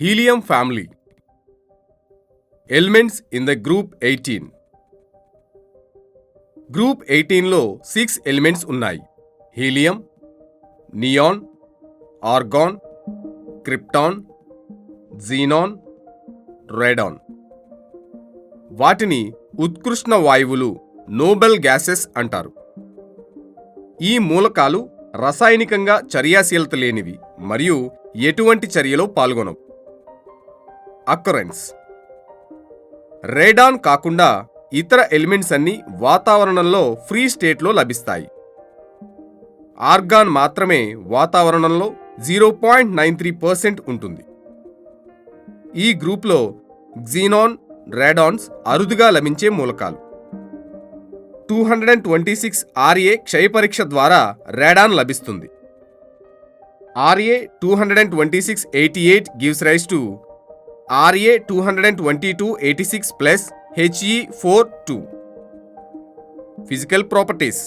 Helium family. Elements in the group 18. Group 18లో 6 elements ఉన్నాయి. Helium, neon, organ, krypton, xenon, radon. వాటిని ఉత్కృష్ణ వాయువులు, Nobel gases అంటారు. ఈ మూలకాలు రసాయనికంగా చర్యాశీలత లేనివి మరియు ఎటువంటి చర్యలో పాల్గొనవు. అక్కరెన్స్. రేడాన్ కాకుండా ఇతర ఎలిమెంట్స్ అన్నీ వాతావరణంలో ఫ్రీ స్టేట్లో లభిస్తాయి. ఆర్గాన్ మాత్రమే వాతావరణంలో 0.93% ఉంటుంది. ఈ గ్రూప్లో క్సినాన్, రేడాన్స్ అరుదుగా లభించే మూలకాలు. 226 Ra క్షయపరీక్ష ద్వారా రేడాన్ లభిస్తుంది. Ra22688 gives rise to Ra22286 plus He42. Physical properties.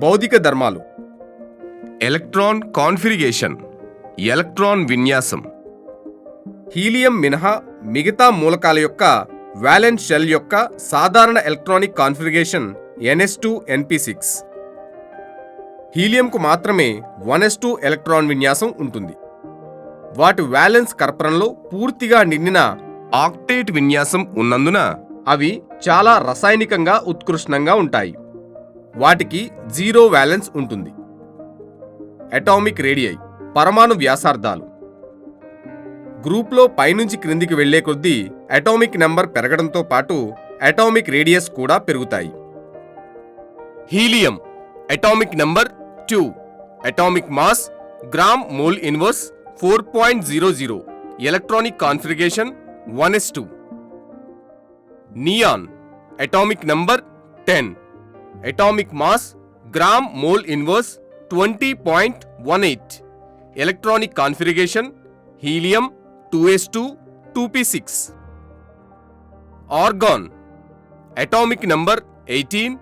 భౌతిక ధర్మాలు. ఎలక్ట్రాన్ కాన్ఫిగరేషన్, ఎలక్ట్రాన్ విన్యాసం. హీలియం మినహా మిగతా మూలకాల యొక్క వాలెన్స్ షెల్ యొక్క సాధారణ ఎలక్ట్రానిక్ కాన్ఫిగరేషన్ ns2np6. హీలియంకు మాత్రమే 1s2 ఎలక్ట్రాన్ విన్యాసం ఉంటుంది. వాటి వాలెన్స్ కర్పరంలో పూర్తిగా నిండిన ఆక్టేట్ విన్యాసం ఉన్నందున అవి చాలా రసాయనికంగా ఉత్కృష్టంగా ఉంటాయి. వాటికి 0 వాలెన్స్ ఉంటుంది. అటామిక్ రేడియై, పరమాణు వ్యాసార్థాలు. గ్రూప్లో పైనుంచి క్రిందికి వెళ్లే కొద్దీ అటామిక్ నెంబర్ పెరగడంతో పాటు అటామిక్ రేడియస్ కూడా పెరుగుతాయి. Helium atomic number 2, atomic mass gram mole inverse 4.00, electronic configuration 1s2. Neon atomic number 10, atomic mass gram mole inverse 20.18, electronic configuration helium 2s2 2p6. Organ atomic number 18,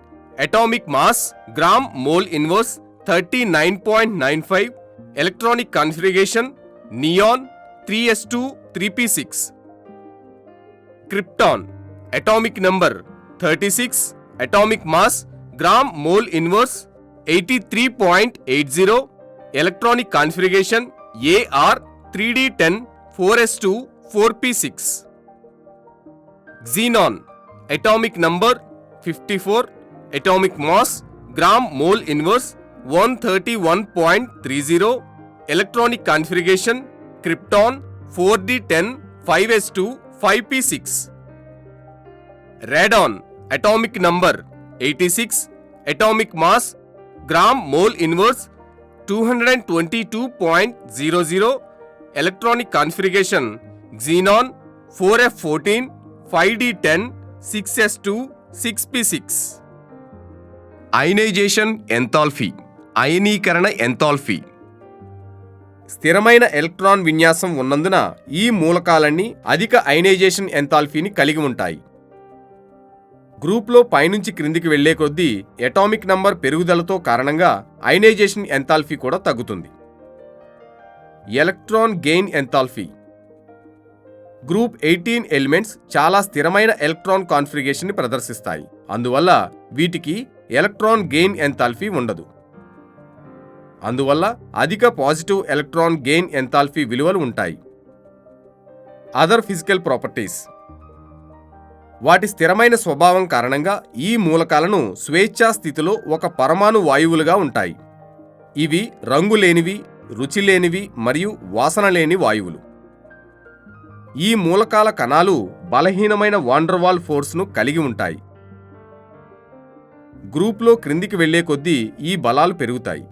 atomic mass gram mole inverse 39.95, electronic configuration neon 3s2 3p6. Krypton atomic number 36, atomic mass gram mole inverse 83.80, electronic configuration AR 3d10 4s2 4p6. క్సినాన్ atomic number 54, atomic mass gram mole inverse 131.30, electronic configuration krypton 4d10 5s2 5p6. Radon atomic number 86, atomic mass gram mole inverse 222.00, electronic configuration xenon 4f14 5d10 6s2 6p6. Ionisation enthalpy, అయనీకరణ enthalpy. స్థిరమైన electron విన్యాసం ఉన్నందున ఈ మూలకాలన్నీ అధిక ionisation ఎంథాల్పీని కలిగి ఉంటాయి. గ్రూప్లో పైనుంచి క్రిందికి వెళ్లే కొద్దీ అటామిక్ నంబర్ పెరుగుదలతో కారణంగా అయనైజేషన్ ఎంథాల్పీ కూడా తగ్గుతుంది. Electron gain enthalpy. Group 18 elements చాలా స్థిరమైన ఎలక్ట్రాన్ కాన్ఫిగరేషన్ని ప్రదర్శిస్తాయి. అందువల్ల వీటికి ఎలక్ట్రాన్ గెయిన్ ఎంథాల్పీ ఉండదు. అందువల్ల అధిక పాజిటివ్ ఎలక్ట్రాన్ గెయిన్ ఎంథాల్పీ విలువలు ఉంటాయి. Other physical properties. వాటి స్థిరమైన స్వభావం కారణంగా ఈ మూలకాలను స్వేచ్ఛా స్థితిలో ఒక పరమాణు వాయువులుగా ఉంటాయి. ఇవి రంగు లేనివి, రుచి లేనివి మరియు వాసన లేని వాయువులు. ఈ మూలకాల కణాలు బలహీనమైన వాండర్వాల్ ఫోర్స్ను కలిగి ఉంటాయి. గ్రూప్లో క్రిందికి వెళ్లే కొద్దీ ఈ బలాలు పెరుగుతాయి.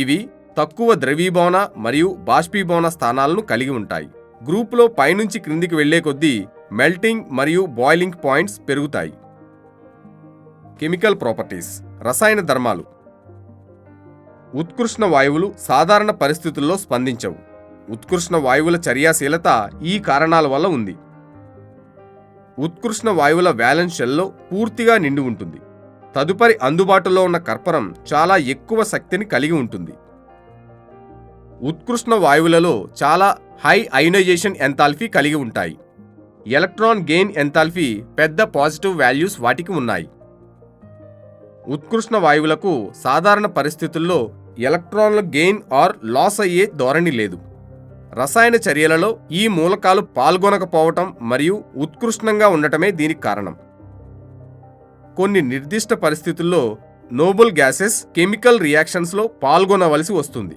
ఇవి తక్కువ ద్రవీభవన మరియు బాష్పీభవన స్థానాలను కలిగి ఉంటాయి. గ్రూప్లో పైనుంచి క్రిందికి వెళ్లే కొద్దీ మెల్టింగ్ మరియు బాయిలింగ్ పాయింట్స్ పెరుగుతాయి. కెమికల్ ప్రాపర్టీస్, రసాయన ధర్మాలు. ఉత్కృష్ణ వాయువులు సాధారణ పరిస్థితుల్లో స్పందించవు. ఉత్కృష్ణ వాయువుల చర్యాశీలత ఈ కారణాల వల్ల ఉంది. ఉత్కృష్ణ వాయువుల వ్యాలెన్స్ షెల్లో పూర్తిగా నిండి ఉంటుంది. తదుపరి అందుబాటులో ఉన్న కర్పరం చాలా ఎక్కువ శక్తిని కలిగి ఉంటుంది. ఉత్కృష్ణ వాయువులలో చాలా హై అయోనైజేషన్ ఎంథాల్పీ కలిగి ఉంటాయి. ఎలక్ట్రాన్ గెయిన్ ఎంథాల్పీ పెద్ద పాజిటివ్ వాల్యూస్ వాటికి ఉన్నాయి. ఉత్కృష్ణ వాయువులకు సాధారణ పరిస్థితుల్లో ఎలక్ట్రాన్ల గెయిన్ ఆర్ లాస్ అయ్యే ధోరణి లేదు. రసాయన చర్యలలో ఈ మూలకాలు పాల్గొనకపోవటం మరియు ఉత్కృష్టంగా ఉండటమే దీనికి కారణం. కొన్ని నిర్దిష్ట పరిస్థితుల్లో నోబుల్ గ్యాసెస్ కెమికల్ రియాక్షన్స్లో పాల్గొనవలసి వస్తుంది.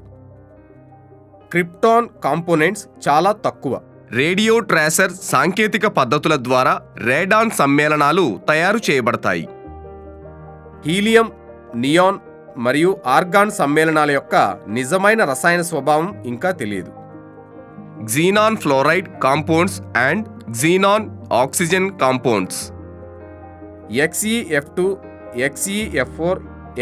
క్రిప్టాన్ కాంపోనెంట్స్ చాలా తక్కువ. రేడియో ట్రేసర్ సాంకేతిక పద్ధతుల ద్వారా రేడాన్ సమ్మేళనాలు తయారు చేయబడతాయి. హీలియం, నియాన్ మరియు ఆర్గాన్ సమ్మేళనాల యొక్క నిజమైన రసాయన స్వభావం ఇంకా తెలియదు. Xenon fluoride compounds and xenon oxygen compounds. XeF2, XeF4,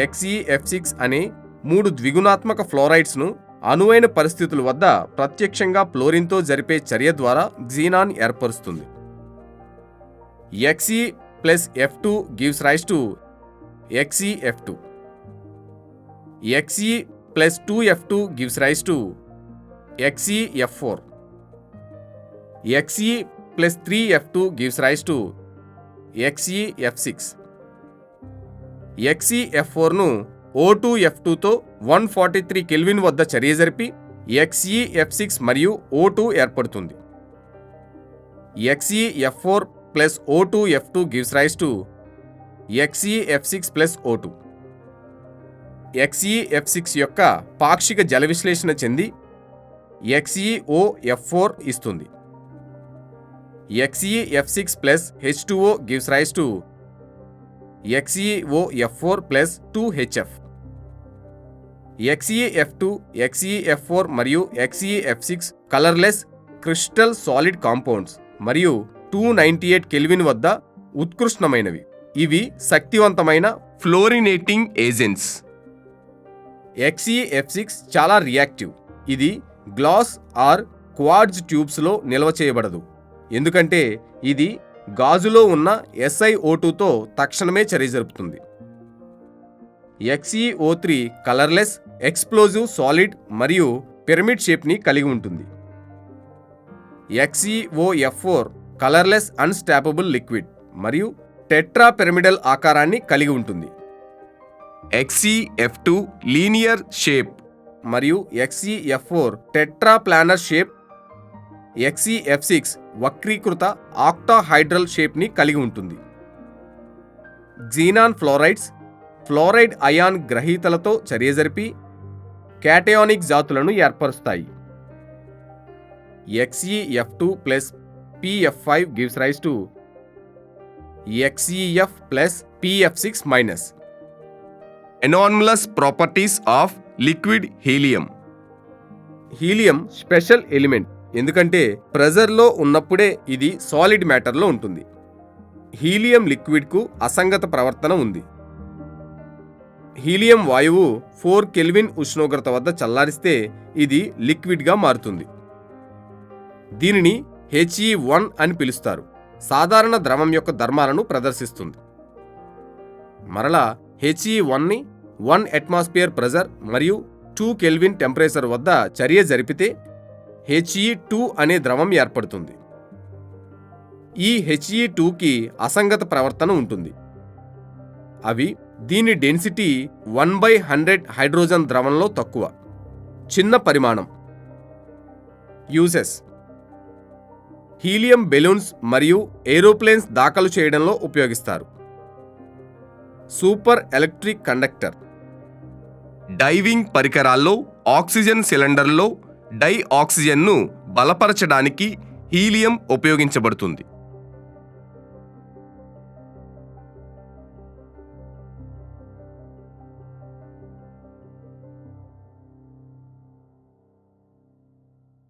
XeF6 అనే 3 ద్విగుణాత్మక ఫ్లోరైడ్స్ను అనువైన పరిస్థితుల వద్ద ప్రత్యక్షంగా ఫ్లోరిన్తో జరిపే చర్య ద్వారా క్సీనాన్ ఏర్పరుస్తుంది. Xe plus F2 gives rise to XeF2. Xe plus 2F2 gives rise to XeF4. Xe plus 3F2 gives rise to XeF6. XeF4ను O2F2తో 143 kelvin వద్ద చర్య జరిపి XeF6 మరియు O2 ఏర్పడుతుంది. XeF4 plus O2F2 gives rise to XeF6 plus O2. XeF6 యొక్క పాక్షిక జల విశ్లేషణ చెంది XeOF4 ఇస్తుంది. XeF6 plus H2O gives rise to XeOF4 plus 2HF. XeF2, XeF4 మరియు XeF6 colourless crystal solid compounds మరియు 298 కెల్విన్ వద్ద ఉత్కృష్టమైనవి. ఇవి శక్తివంతమైన ఫ్లోరినేటింగ్ ఏజెంట్స్. XeF6 చాలా రియాక్టివ్. ఇది గ్లాస్ ఆర్ క్వార్ట్జ్ ట్యూబ్స్లో నిల్వ చేయబడదు, ఎందుకంటే ఇది గాజులో ఉన్న SiO2తో తక్షణమే చర్య జరుపుతుంది. XeO3 కలర్లెస్ ఎక్స్ప్లోజివ్ సాలిడ్ మరియు పిరమిడ్ షేప్ని కలిగి ఉంటుంది. XeOF4 కలర్లెస్ అన్స్టాపబుల్ లిక్విడ్ మరియు టెట్రా పిరమిడల్ ఆకారాన్ని కలిగి ఉంటుంది. XeF2 లీనియర్ షేప్ మరియు XeF4 tetra planar shape. XeF6 వక్రీకృత ఆక్టాహైడ్రల్ షేప్ని కలిగి ఉంటుంది. క్సీనాన్ ఫ్లోరైడ్స్ ఫ్లోరైడ్ అయాన్ గ్రహీతలతో చర్య జరిపి క్యాటయానిక్ జాతులను ఏర్పరుస్తాయి. XeF2 plus PF5 gives rise to XeF plus PF6 minus. Anomalous properties of liquid helium. Helium special element, ఎందుకంటే ప్రెజర్లో ఉన్నప్పుడే ఇది సాలిడ్ మ్యాటర్లో ఉంటుంది. హీలియం లిక్విడ్కు అసంగత ప్రవర్తన ఉంది. హీలియం వాయువు 4 కెల్విన్ ఉష్ణోగ్రత వద్ద చల్లారిస్తే ఇది లిక్విడ్గా మారుతుంది. దీనిని He1 అని పిలుస్తారు. సాధారణ ద్రవం యొక్క ధర్మాలను ప్రదర్శిస్తుంది. మరలా He1ని 1 అట్మాస్ఫియర్ ప్రెజర్ మరియు 2 కెల్విన్ టెంపరేచర్ వద్ద చర్య జరిపితే He2 అనే ద్రవం ఏర్పడుతుంది. ఈ He2కి అసంగత ప్రవర్తన ఉంటుంది. అవి దీని డెన్సిటీ 1/100 హైడ్రోజన్ ద్రవంలో తక్కువ. చిన్న పరిమాణం. యూజెస్: హీలియం బెలూన్స్ మరియు ఏరోప్లేన్స్ దాఖలు చేయడంలో ఉపయోగిస్తారు. Super electric conductor. డైవింగ్ పరికరాల్లో ఆక్సిజన్ సిలిండర్లో డై ఆక్సిజన్ను బలపరచడానికి హీలియం ఉపయోగించబడుతుంది.